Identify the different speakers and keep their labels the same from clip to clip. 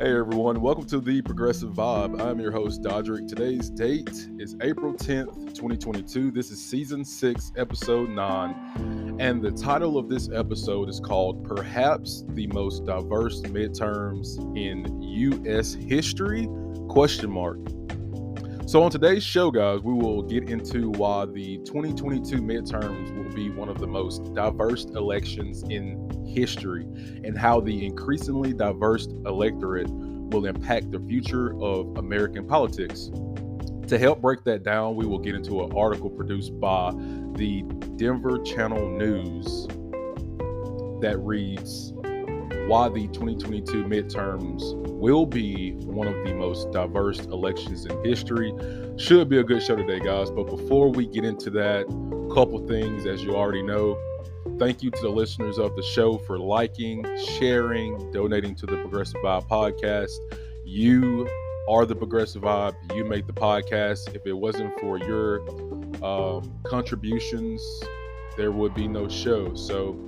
Speaker 1: Hey everyone, welcome to the Progressive Vibe. I'm your host, Dodrick. Today's date is April 10th, 2022. This is season 6, episode 9. And the title of this episode is called Perhaps the Most Diverse Midterms in U.S. History? So on today's show, guys, we will get into why the 2022 midterms will be one of the most diverse elections in history and how the increasingly diverse electorate will impact the future of American politics. To help break that down, we will get into an article produced by the Denver Channel News that reads, why the 2022 midterms will be one of the most diverse elections in history. Should be a good show today, guys. But before we get into that, a couple things, as you already know. Thank you to the listeners of the show for liking, sharing, donating to the Progressive Vibe podcast. You are the Progressive Vibe. You make the podcast. If it wasn't for your contributions, there would be no show. So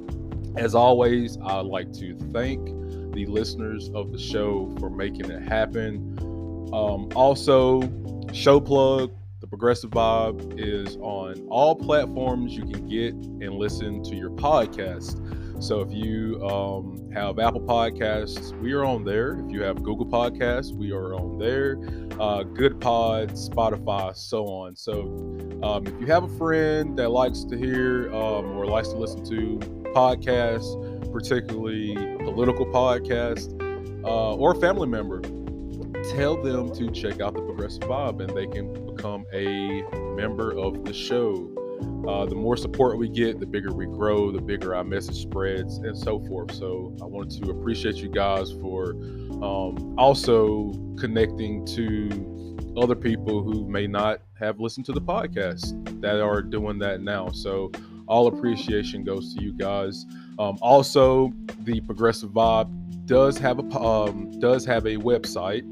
Speaker 1: as always, I'd like to thank the listeners of the show for making it happen. Also, show plug, the Progressive Vibe is on all platforms you can get and listen to your podcast. So if you have Apple Podcasts, we are on there. If you have Google Podcasts, we are on there. Good Pod, Spotify, so on. So if you have a friend that likes to hear or likes to listen to podcasts, particularly political podcasts, or a family member, tell them to check out the Progressive Vibe and they can become a member of the show. The more support we get, the bigger we grow, the bigger our message spreads, and so forth. So I wanted to appreciate you guys for also connecting to other people who may not have listened to the podcast that are doing that now. So all appreciation goes to you guys. Also, the Progressive Vibe does have a website.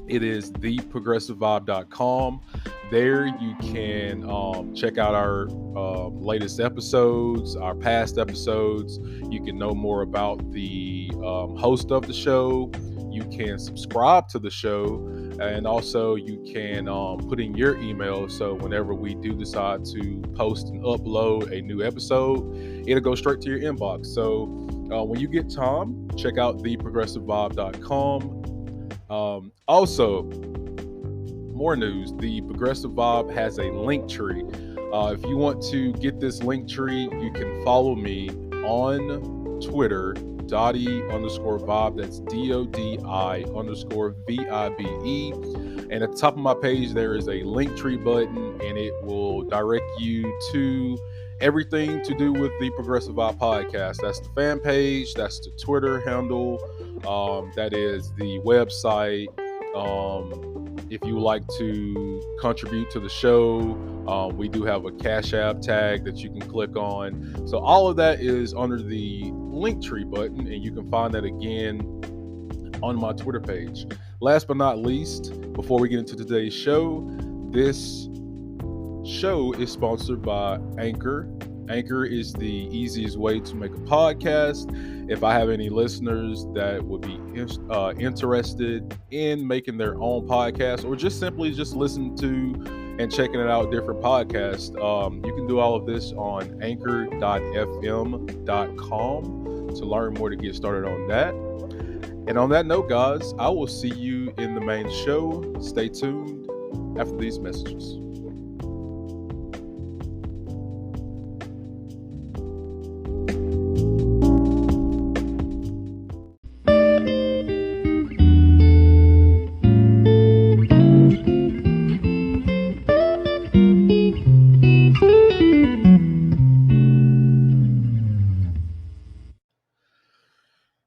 Speaker 1: It is theprogressivevibe.com. There you can check out our latest episodes, our past episodes. You can know more about the host of the show. You can subscribe to the show, and also you can put in your email. So whenever we do decide to post and upload a new episode, it'll go straight to your inbox. So when you get time, check out theprogressivevibe.com. Also, more news, the Progressive Vibe has a link tree. If you want to get this link tree, you can follow me on Twitter, Dottie_Vibe. That's DODI_VIBE. And at the top of my page, there is a link tree button, and it will direct you to everything to do with the Progressive Vibe podcast. That's the fan page, that's the Twitter handle, that is the website. If you would like to contribute to the show, we do have a Cash App tag that you can click on. So all of that is under the link tree button, and you can find that again on my Twitter page. Last but not least, before we get into today's show, this show is sponsored by Anchor. Anchor is the easiest way to make a podcast. If I have any listeners that would be interested in making their own podcast, or just simply just listen to and checking it out different podcasts, you can do all of this on anchor.fm.com to learn more, to get started on that. And on that note, guys, I will see you in the main show. Stay tuned after these messages.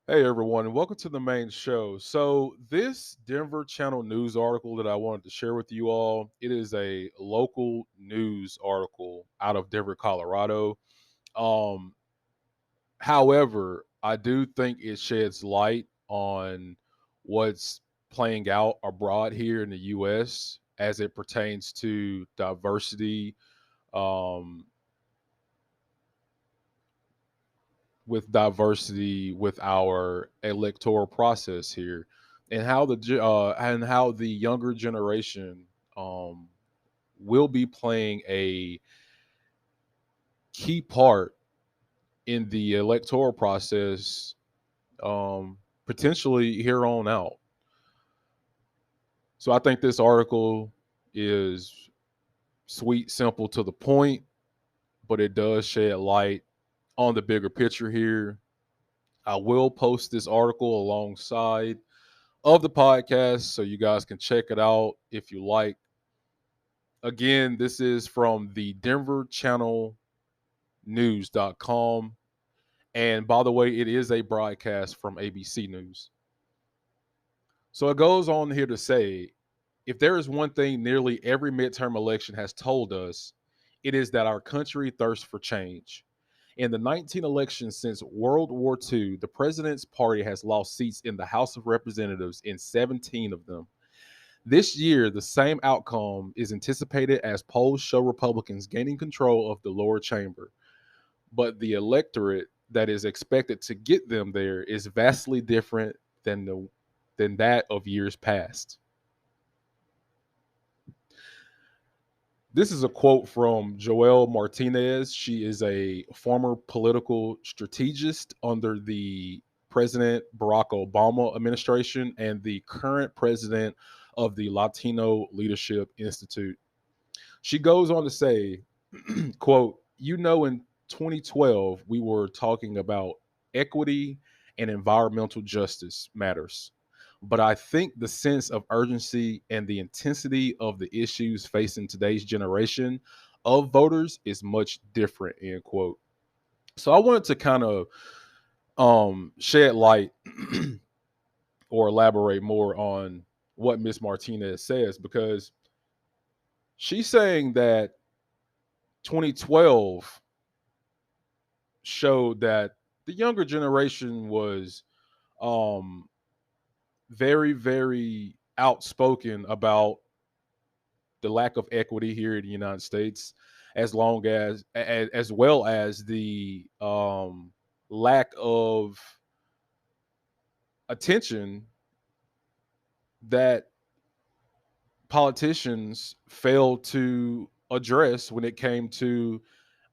Speaker 1: Hey everyone, and welcome to the main show. So this Denver Channel News article that I wanted to share with you all, it is a local news article out of Denver, Colorado. However, I do think it sheds light on what's playing out abroad here in the U.S. as it pertains to diversity, um, with our electoral process here. and how the younger generation um, will be playing a key part in the electoral process, potentially here on out. So I think this article is sweet, simple, to the point, but it does shed light on the bigger picture here. I will post this article alongside of the podcast so you guys can check it out if you like. Again, this is from the Denver Channel News.com. And by the way, it is a broadcast from ABC News. So it goes on here to say, if there is one thing nearly every midterm election has told us, it is that our country thirsts for change. In the 19 elections since World War II, the president's party has lost seats in the House of Representatives in 17 of them. This year, the same outcome is anticipated as polls show Republicans gaining control of the lower chamber. But the electorate that is expected to get them there is vastly different than that of years past. This is a quote from Joelle Martinez. She is a former political strategist under the President Barack Obama administration and the current president of the Latino Leadership Institute. She goes on to say, quote, in 2012, we were talking about equity and environmental justice matters. But I think the sense of urgency and the intensity of the issues facing today's generation of voters is much different, end quote. So I wanted to kind of shed light or elaborate more on what Miss Martinez says, because she's saying that 2012 showed that the younger generation was um very, very outspoken about the lack of equity here in the United States, as well as the lack of attention that politicians failed to address when it came to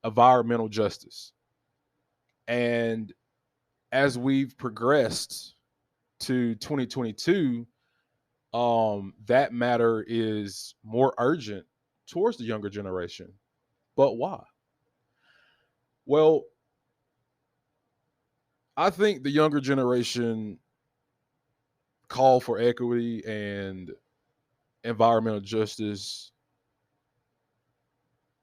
Speaker 1: environmental justice. And as we've progressed to 2022, that matter is more urgent towards the younger generation. But why? Well, I think the younger generation call for equity and environmental justice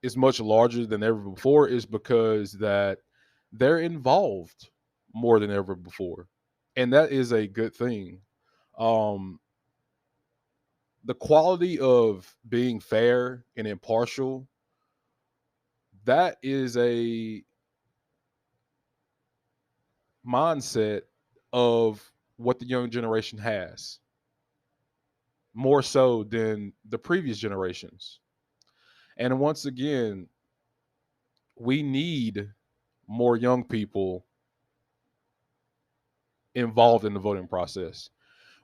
Speaker 1: is much larger than ever before, is because that they're involved more than ever before. And that is a good thing. Um, the quality of being fair and impartial, that is a mindset of what the young generation has, more so than the previous generations. And once again, we need more young people involved in the voting process.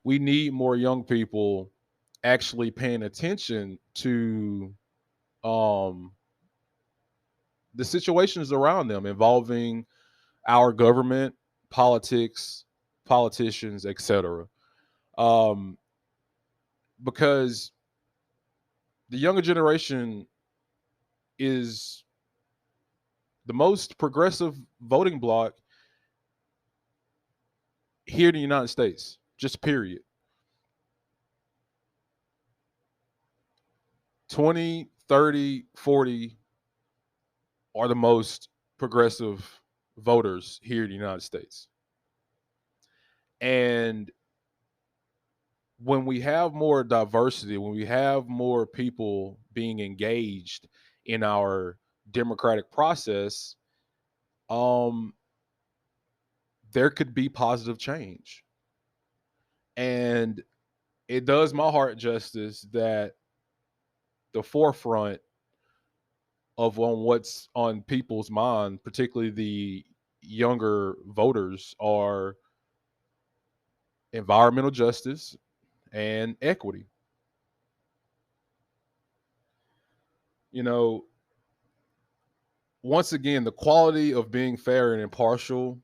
Speaker 1: We need more young people actually paying attention to um, the situations around them involving our government, politics, politicians, etc. Um, because the younger generation is the most progressive voting bloc here in the United States, just period. 20, 30, 40 are the most progressive voters here in the United States. And when we have more diversity, when we have more people being engaged in our democratic process, um, there could be positive change. And it does my heart justice that the forefront of on what's on people's mind, particularly the younger voters, are environmental justice, and equity. You know, once again, the quality of being fair and impartial,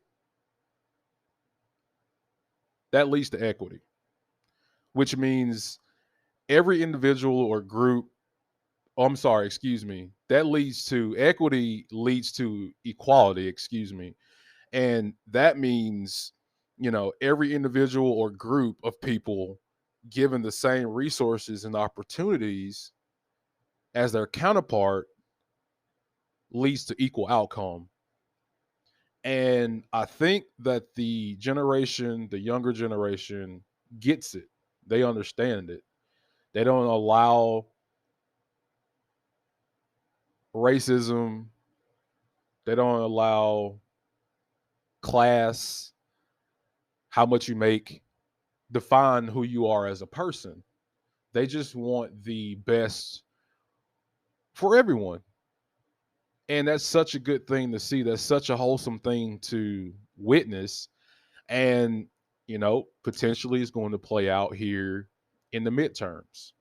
Speaker 1: that leads to equity, which means every individual or group, oh, I'm sorry, excuse me, that leads to equity, leads to equality, excuse me. And that means, every individual or group of people given the same resources and opportunities as their counterpart leads to equal outcome. And I think that the younger generation gets it. They understand it. They don't allow racism, they don't allow class, how much you make, define who you are as a person. They just want the best for everyone. And that's such a good thing to see. That's such a wholesome thing to witness. And, potentially is going to play out here in the midterms.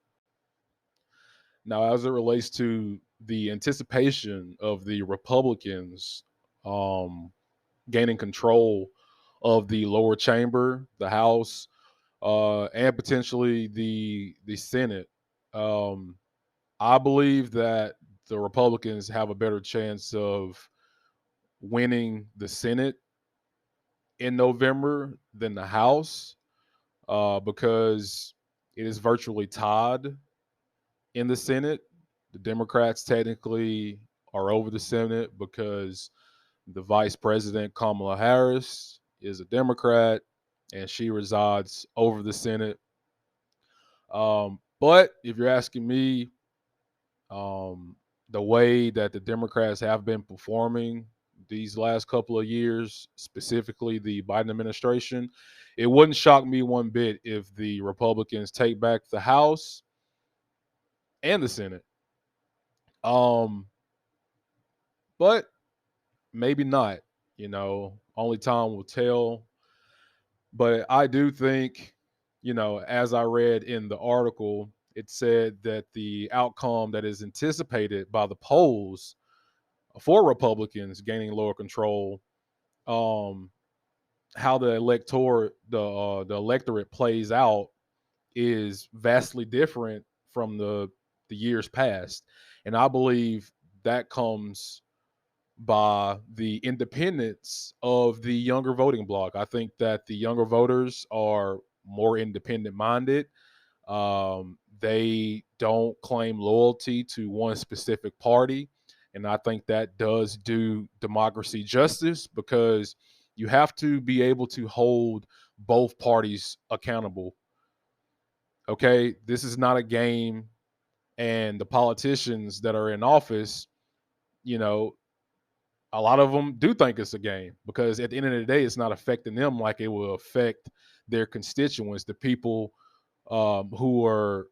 Speaker 1: Now, as it relates to the anticipation of the Republicans um, gaining control of the lower chamber, the House, and potentially the Senate, um, I believe that the Republicans have a better chance of winning the Senate in November than the House, because it is virtually tied in the Senate. The Democrats technically are over the Senate because the Vice President, Kamala Harris, is a Democrat and she resides over the Senate. But if you're asking me, um, the way that the Democrats have been performing these last couple of years, specifically the Biden administration, it wouldn't shock me one bit if the Republicans take back the House and the Senate. Um, but maybe not. Only time will tell. But I do think, as I read in the article, it said that the outcome that is anticipated by the polls for Republicans gaining lower control, um, how the electorate plays out is vastly different from the years past, and I believe that comes by the independence of the younger voting bloc. I think that the younger voters are more independent minded. They don't claim loyalty to one specific party. And I think that does do democracy justice because you have to be able to hold both parties accountable. Okay. This is not a game. And the politicians that are in office, you know, a lot of them do think it's a game because at the end of the day, it's not affecting them like it will affect their constituents, the people who are,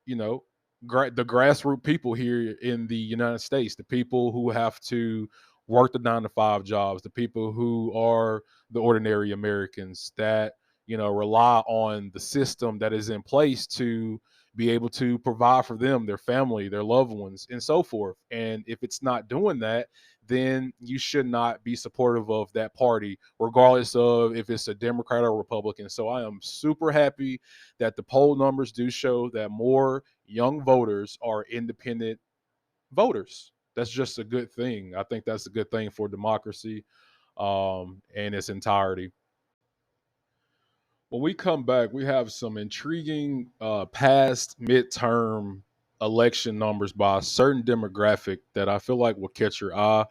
Speaker 1: you know, the grassroots people here in the United States, the people who have to work the 9 to 5 jobs, the people who are the ordinary Americans that, rely on the system that is in place to be able to provide for them, their family, their loved ones, and so forth. And if it's not doing that, then you should not be supportive of that party, regardless of if it's a Democrat or Republican. So I am super happy that the poll numbers do show that more young voters are independent voters. That's just a good thing. I think that's a good thing for democracy in its entirety. When we come back, we have some intriguing past midterm election numbers by a certain demographic that I feel like will catch your eye.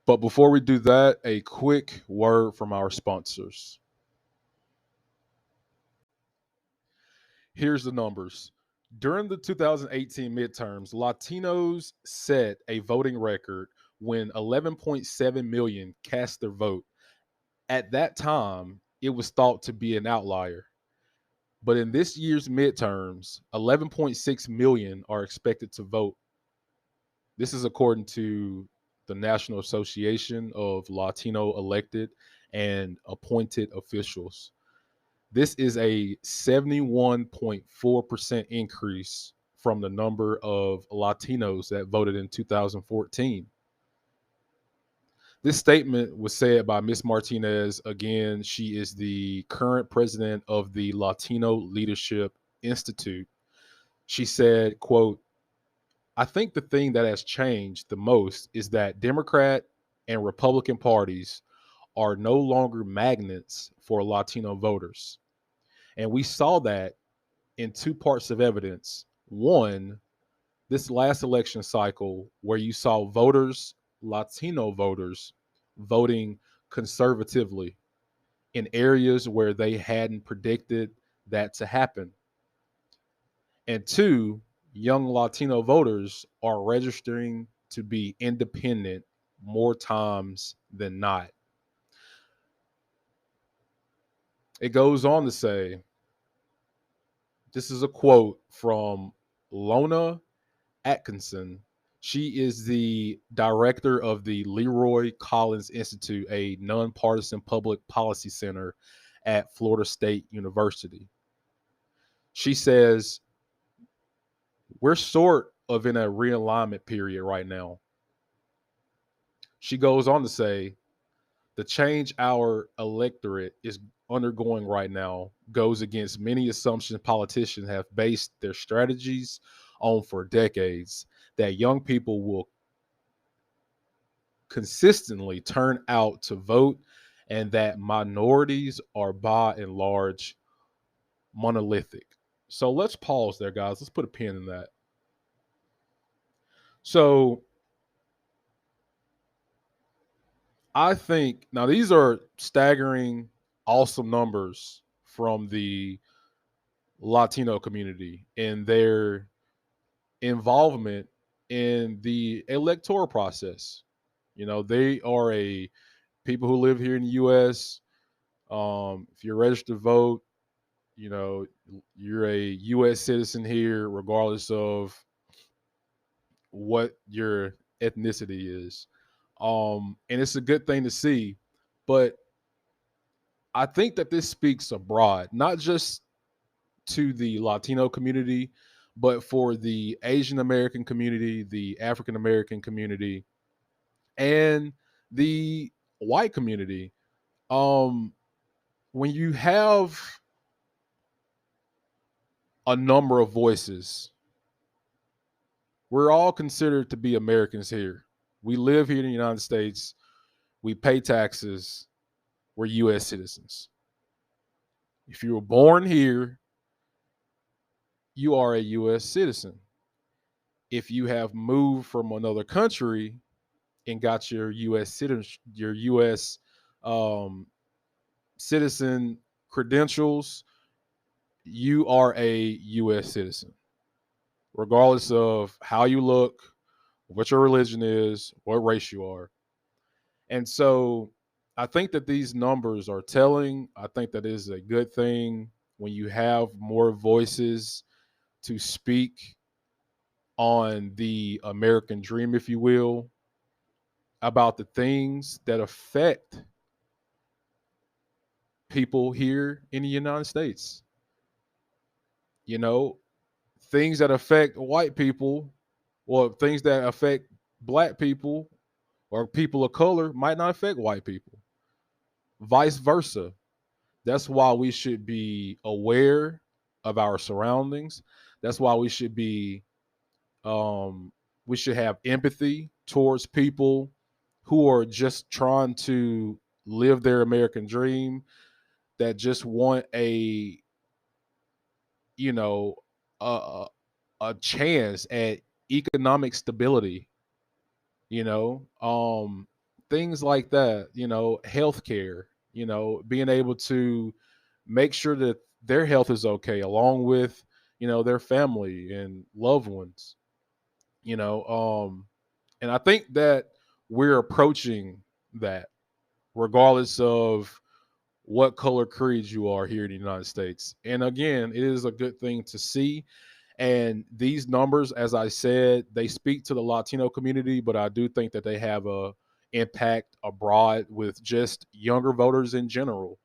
Speaker 1: But before we do that, a quick word from our sponsors. Here's the numbers. During the 2018 midterms, Latinos set a voting record when 11.7 million cast their vote. At that time, it was thought to be an outlier. But in this year's midterms, 11.6 million are expected to vote. This is according to the National Association of Latino elected and appointed officials. This is a 71.4% increase from the number of Latinos that voted in 2014. This statement was said by Ms. Martinez. Again, she is the current president of the Latino Leadership Institute. She said, quote, I think the thing that has changed the most is that Democrat and Republican parties are no longer magnets for Latino voters. And we saw that in two parts of evidence. One, this last election cycle, where you saw voters, Latino voters, voting conservatively in areas where they hadn't predicted that to happen. And two, young Latino voters are registering to be independent more times than not. It goes on to say, this is a quote from Lona Atkinson. She is the director of the Leroy Collins Institute, a nonpartisan public policy center at Florida State University. She says, we're sort of in a realignment period right now. She goes on to say, the change our electorate is undergoing right now goes against many assumptions politicians have based their strategies on for decades, that young people will consistently turn out to vote and that minorities are by and large monolithic. So let's pause there, guys. Let's put a pin in that. So I think now these are staggering, awesome numbers from the Latino community and their involvement in the electoral process. You know, they are a people who live here in the U.S. If you're registered to vote, you know, you're a U.S. citizen here, regardless of what your ethnicity is. And it's a good thing to see. But I think that this speaks abroad, not just to the Latino community, but for the Asian American community, the African American community, and the white community. Um, when you have a number of voices, we're all considered to be Americans here. We live here in the United States. We pay taxes. We're U.S. citizens. If you were born here, you are a U.S. citizen. If you have moved from another country and got your U.S. Um, citizen credentials, you are a U.S. citizen, regardless of how you look, what your religion is, what race you are. And so I think that these numbers are telling. I think that is a good thing when you have more voices to speak on the American dream, if you will, about the things that affect people here in the United States. You know, things that affect white people or things that affect black people or people of color might not affect white people, vice versa. That's why we should be aware of our surroundings. That's why um, we should have empathy towards people who are just trying to live their American dream, that just want you know, a, a chance at economic stability, you know, things like that, you know, healthcare, you know, being able to make sure that their health is okay, along with, you know, their family and loved ones, you know. And I think that we're approaching that regardless of what color creed you are here in the United States. And again, it is a good thing to see. And these numbers, as I said, they speak to the Latino community, but I do think that they have a impact abroad with just younger voters in general.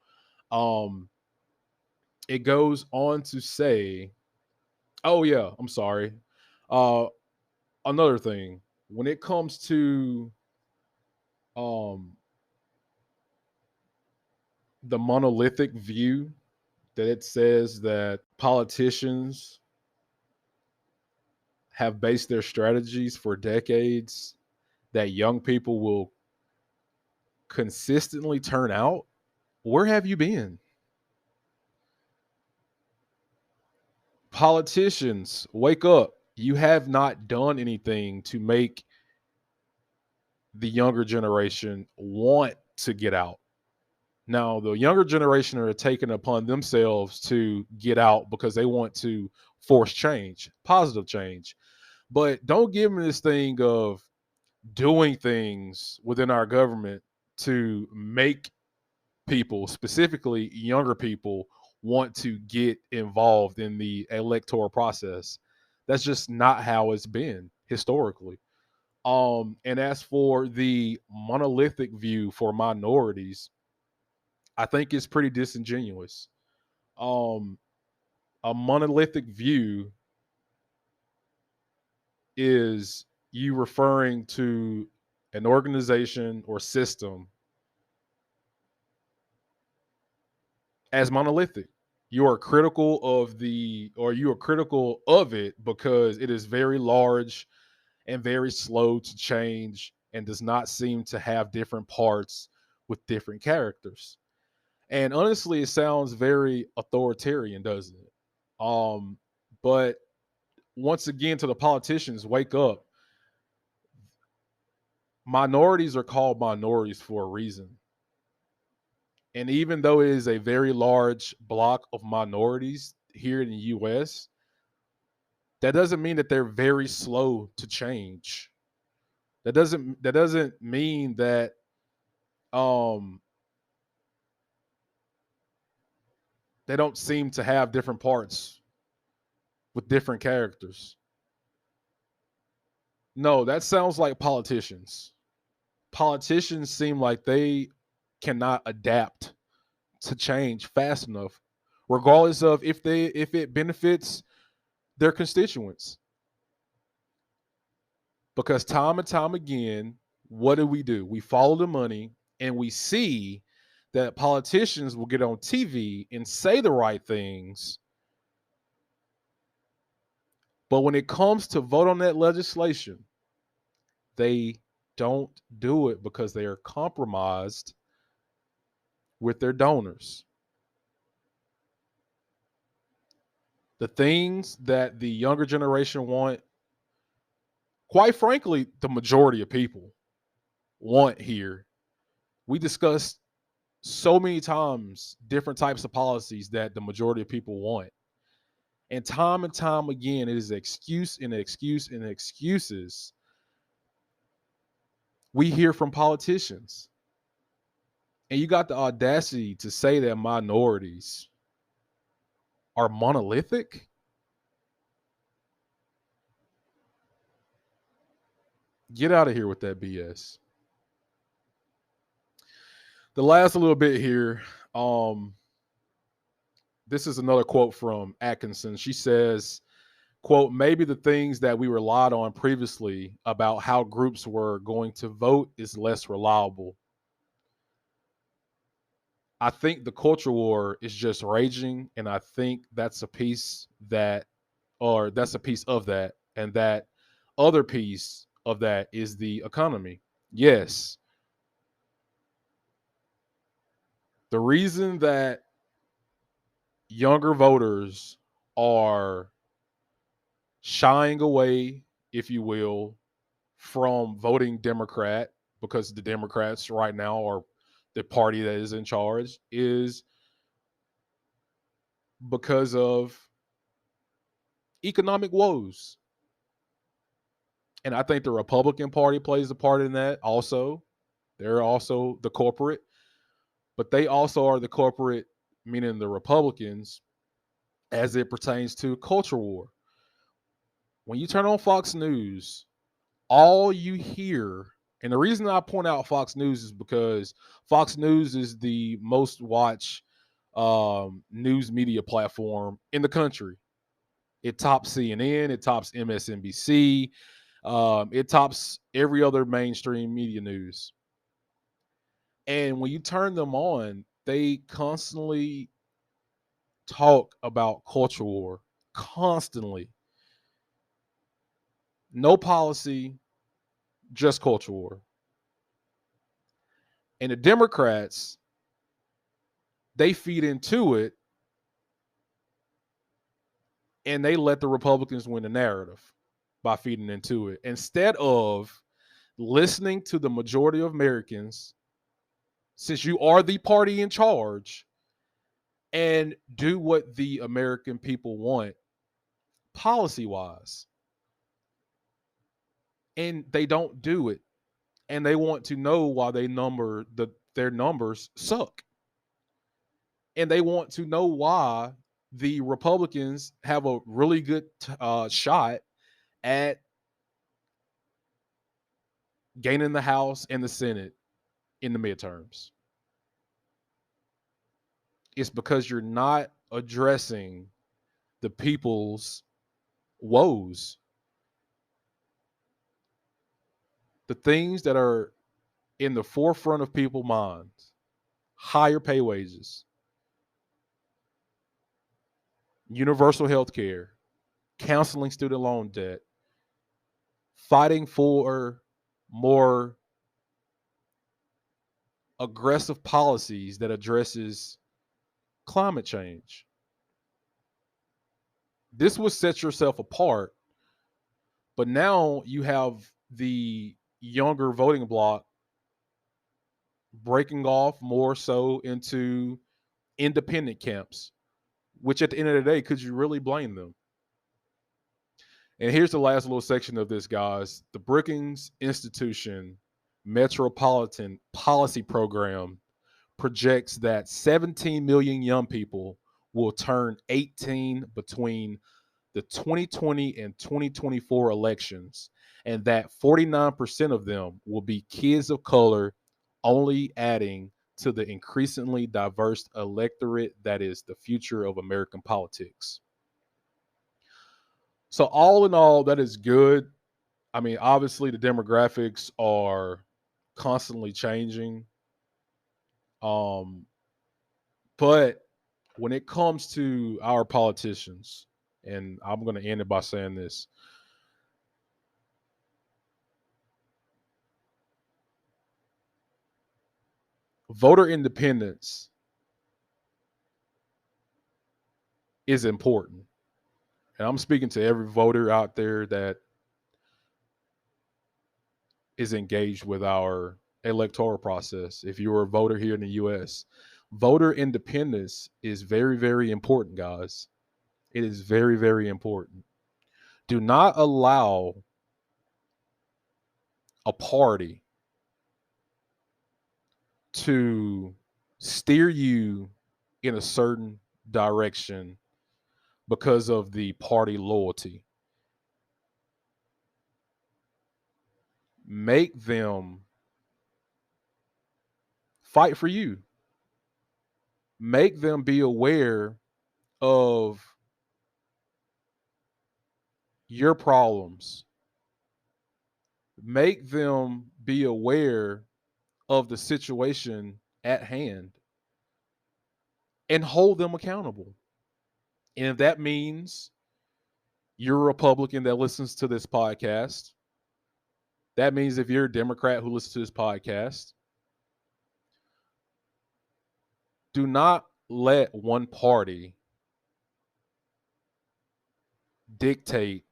Speaker 1: Um, It goes on to say, oh yeah, I'm sorry. Uh Another thing, when it comes to um the monolithic view that it says that politicians have based their strategies for decades that young people will consistently turn out, where have you been? Politicians, wake up. You have not done anything to make the younger generation want to get out. Now, the younger generation are taking upon themselves to get out because they want to force change, positive change. But don't give me this thing of doing things within our government to make people, specifically younger people, want to get involved in the electoral process. That's just not how it's been historically. And as for the monolithic view for minorities, I think it's pretty disingenuous. Um, a monolithic view is you referring to an organization or system as monolithic. You are critical of you are critical of it because it is very large and very slow to change and does not seem to have different parts with different characters. And honestly, it sounds very authoritarian, doesn't it? But once again, to the politicians, wake up. Minorities are called minorities for a reason. And even though it is a very large block of minorities here in the US, that doesn't mean that they're very slow to change. That doesn't mean that um they don't seem to have different parts with different characters. No, that sounds like politicians. Politicians seem like they cannot adapt to change fast enough, regardless of if it benefits their constituents. Because time and time again, what do? We follow the money and we see that politicians will get on TV and say the right things, but when it comes to vote on that legislation, they don't do it because they are compromised with their donors. The things that the younger generation want, quite frankly, the majority of people want here. We discussed so many times different types of policies that the majority of people want. And time again, it is excuse and excuse and excuses we hear from politicians. And you got the audacity to say that minorities are monolithic? Get out of here with that BS. The last little bit here, this is another quote from Atkinson. She says, quote, maybe the things that we relied on previously about how groups were going to vote is less reliable. I think the culture war is just raging, and I think that's a piece that, or that's a piece of that, and that other piece of that is the economy. Yes, the reason that younger voters are shying away, if you will, from voting Democrat because the Democrats right now are the party that is in charge is because of economic woes. And I think the Republican Party plays a part in that also. They're also the corporate, but they also are the corporate, meaning the Republicans, as it pertains to culture war. When you turn on Fox News, all you hear, and the reason I point out Fox News is because Fox News is the most watched news media platform in the country. It tops CNN, it tops MSNBC, it tops every other mainstream media news. And when you turn them on, they constantly talk about culture war, constantly. No policy, just culture war. And the Democrats, they feed into it and they let the Republicans win the narrative by feeding into it instead of listening to the majority of Americans, since you are the party in charge, and do what the American people want policy wise. And they don't do it. And they want to know why their numbers suck. And they want to know why the Republicans have a really good shot at gaining the House and the Senate in the midterms. It's because you're not addressing the people's woes, the things that are in the forefront of people's minds: higher pay wages, universal health care, counseling student loan debt, fighting for more aggressive policies that addresses climate change. This would set yourself apart, but now you have the younger voting bloc breaking off more so into independent camps, which at the end of the day, could you really blame them? And here's the last little section of this, guys. The Brookings Institution Metropolitan Policy Program projects that 17 million young people will turn 18 between the 2020 and 2024 elections, and that 49% of them will be kids of color, only adding to the increasingly diverse electorate that is the future of American politics. So, all in all, that is good. I mean, obviously, the demographics are constantly changing. Um, but when it comes to our politicians, and I'm going to end it by saying this: voter independence is important. And I'm speaking to every voter out there that is engaged with our electoral process. If you're a voter here in the US, voter independence is very, very important, guys. It is very, very important. Do not allow a party to steer you in a certain direction because of the party loyalty. Make them fight for you. Make them be aware of your problems. Make them be aware of the situation at hand and hold them accountable. And if that means you're a Republican that listens to this podcast, that means if you're a Democrat who listens to this podcast, do not let one party dictate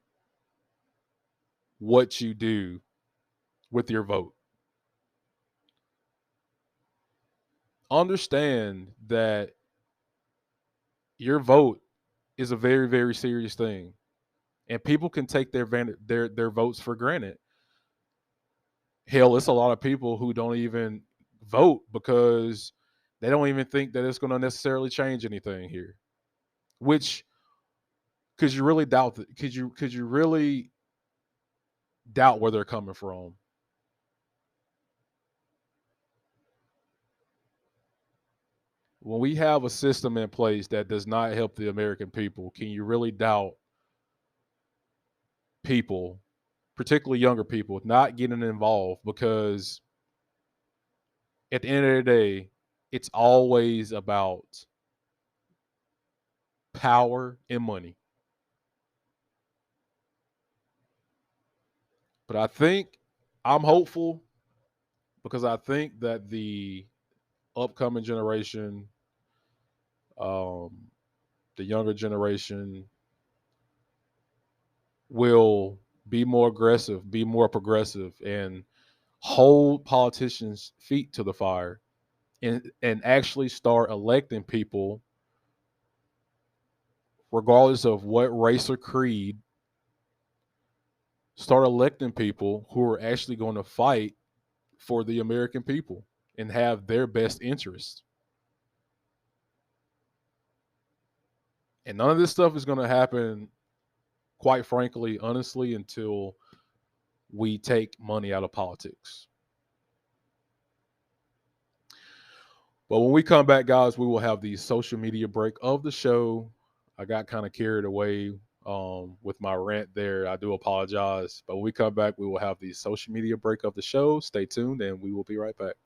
Speaker 1: what you do with your vote. Understand that your vote is a very, very serious thing, and people can take their votes for granted. Hell, it's a lot of people who don't even vote because they don't even think that it's going to necessarily change anything here. Which could you really doubt that? Could you really doubt where they're coming from? when we have a system in place that does not help the American people, can you really doubt people, particularly younger people, not getting involved? Because at the end of the day, it's always about power and money. But I think I'm hopeful because I think that the upcoming generation, um, the younger generation, will be more aggressive, be more progressive, and hold politicians' feet to the fire, and actually start electing people, regardless of what race or creed. Start electing people who are actually going to fight for the American people and have their best interests. And none of this stuff is going to happen, quite frankly, honestly, until we take money out of politics. But when we come back, guys, we will have the social media break of the show. I got kind of carried away with my rant there. I do apologize. But when we come back, we will have the social media break of the show. Stay tuned, and we will be right back.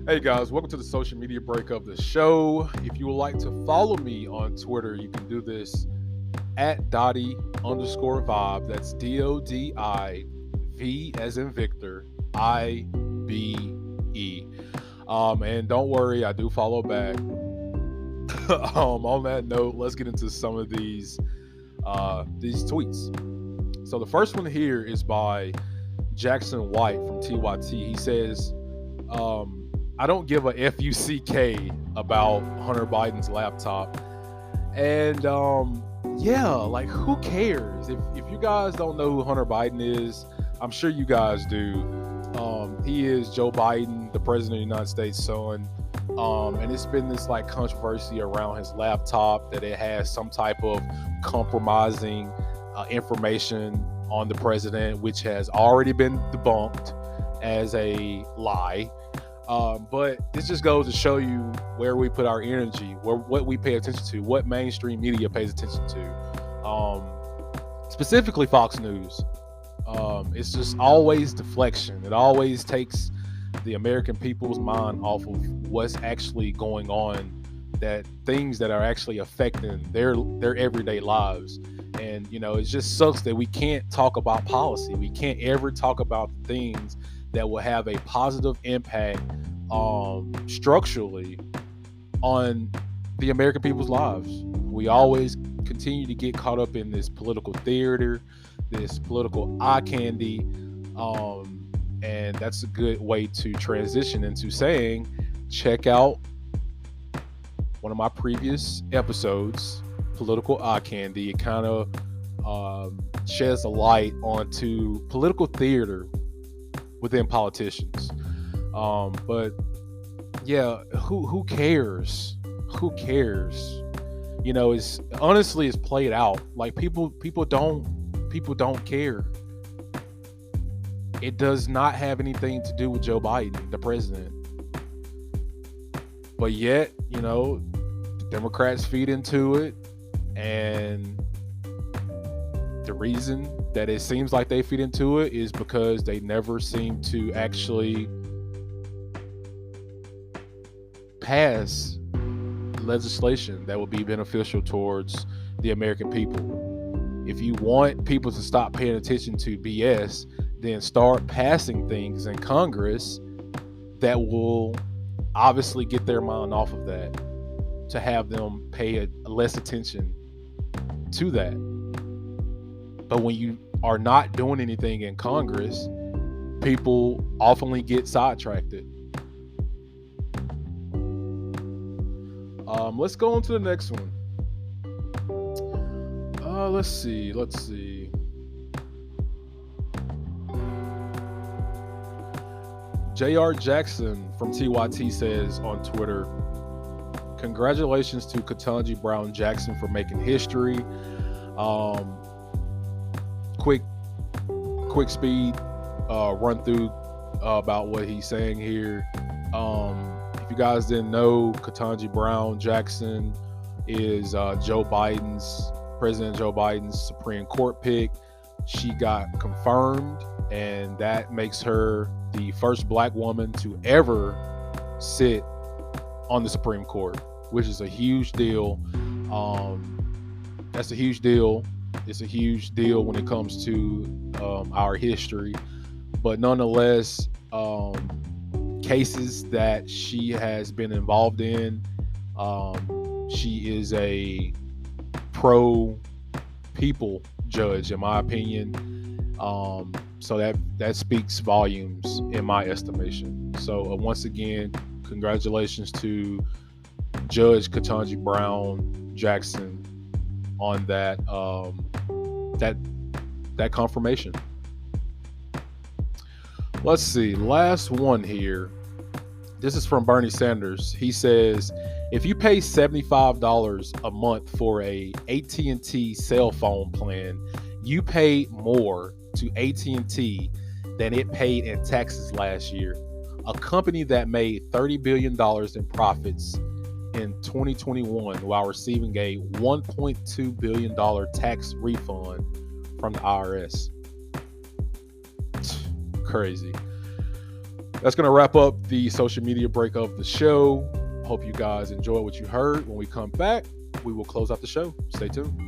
Speaker 1: Hey guys, welcome to the social media break of the show. If you would like to follow me on Twitter, you can do this at Dottie_vibe. That's DODIV as in Victor, IBE. And don't worry, I do follow back. On that note, let's get into some of these tweets. So the first one here is by Jackson White from TYT. He says, I don't give a FUCK about Hunter Biden's laptop. And yeah, like who cares? If you guys don't know who Hunter Biden is, I'm sure you guys do. He is Joe Biden, the president of the United States' son. And it's been this like controversy around his laptop that it has some type of compromising information on the president, which has already been debunked as a lie. But this just goes to show you where we put our energy, what we pay attention to, what mainstream media pays attention to. Specifically Fox News. It's just always deflection. It always takes the American people's mind off of what's actually going on, that things that are actually affecting their everyday lives. And, you know, it just sucks that we can't talk about policy. We can't ever talk about things that will have a positive impact structurally on the American people's lives. We always continue to get caught up in this political theater, this political eye candy, and that's a good way to transition into saying, check out one of my previous episodes, Political Eye Candy. It kind of sheds a light onto political theater within politicians. But yeah, who cares? Who cares? You know, it's honestly it's played out. Like people don't care. It does not have anything to do with Joe Biden, the president. But yet, you know, the Democrats feed into it, and the reason that it seems like they feed into it is because they never seem to actually pass legislation that would be beneficial towards the American people. If you want people to stop paying attention to BS, then start passing things in Congress that will obviously get their mind off of that, to have them pay less attention to that. But when you are not doing anything in Congress, people often get sidetracked. Let's go on to the next one. Let's see. J.R. Jackson from TYT says on Twitter, congratulations to Ketanji Brown Jackson for making history. Quick quick speed run through about what he's saying here. If you guys didn't know, Ketanji Brown Jackson is President Joe Biden's Supreme Court pick. She got confirmed, and that makes her the first black woman to ever sit on the Supreme Court, which is a huge deal. That's a huge deal. It's a huge deal when it comes to our history. But nonetheless, cases that she has been involved in, she is a pro-people judge, in my opinion. So that speaks volumes in my estimation. So once again, congratulations to Judge Ketanji Brown Jackson on that confirmation. Let's see, last one here. This is from Bernie Sanders. He says, if you pay $75 a month for a AT&T cell phone plan, you paid more to AT&T than it paid in taxes last year. A company that made $30 billion in profits in 2021 while receiving a $1.2 billion tax refund from the IRS. Crazy. That's going to wrap up the social media break of the show. Hope you guys enjoy what you heard. When we come back, we will close out the show. Stay tuned.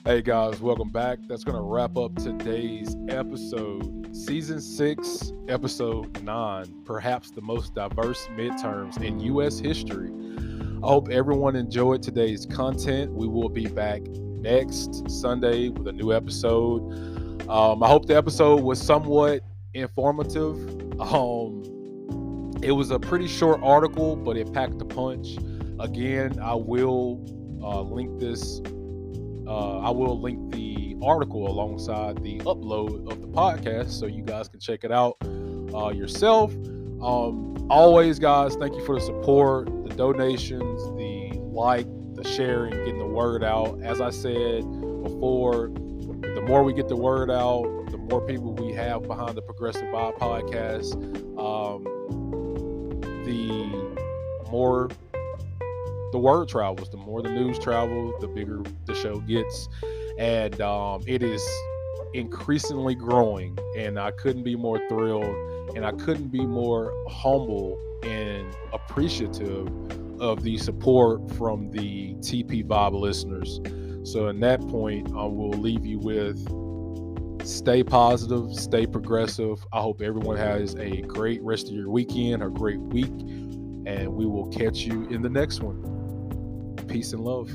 Speaker 1: Hey guys, welcome back. That's going to wrap up today's episode. Season 6, episode 9, perhaps the most diverse midterms in U.S. history. I hope everyone enjoyed today's content. We will be back next Sunday with a new episode. I hope the episode was somewhat informative. It was a pretty short article, but it packed a punch. Again, I will link this. I will link the article alongside the upload of the podcast so you guys can check it out yourself. Always, guys, thank you for the support, the donations, the like, the sharing, getting the word out. As I said before, the more we get the word out, the more people we have behind the Progressive Vibe podcast, the more the word travels, the more the news travels, the bigger the show gets. And it is increasingly growing, and I couldn't be more thrilled, and I couldn't be more humble and appreciative of the support from the TP Vibe listeners. So in that point, I will leave you with stay positive, stay progressive. I hope everyone has a great rest of your weekend, a great week, and we will catch you in the next one. Peace and love.